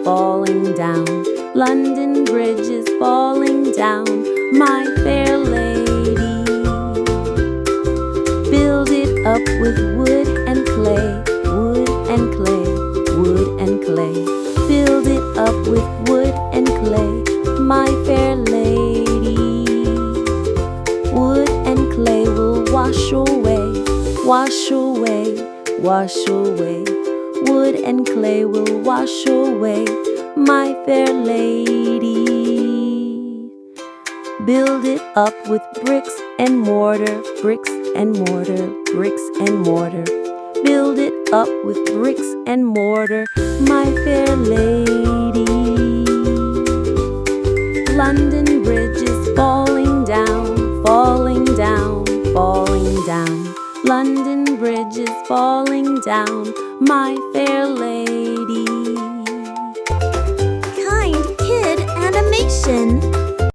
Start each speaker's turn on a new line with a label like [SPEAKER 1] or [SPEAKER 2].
[SPEAKER 1] falling down. London Bridge is falling down, my fair lady. Build it up with wood and clay, wood and clay, wood and clay. Build it up with wood and clay, my fair lady. Wood and clay will wash away, wash away, wash away. Wood and clay will wash away, my fair lady. Build it up with bricks and mortar, bricks and mortar, bricks and mortar. Build it up with bricks and mortar, my fair lady. London Bridge is falling down, falling down, falling down. London Bridge is falling down, my fair lady.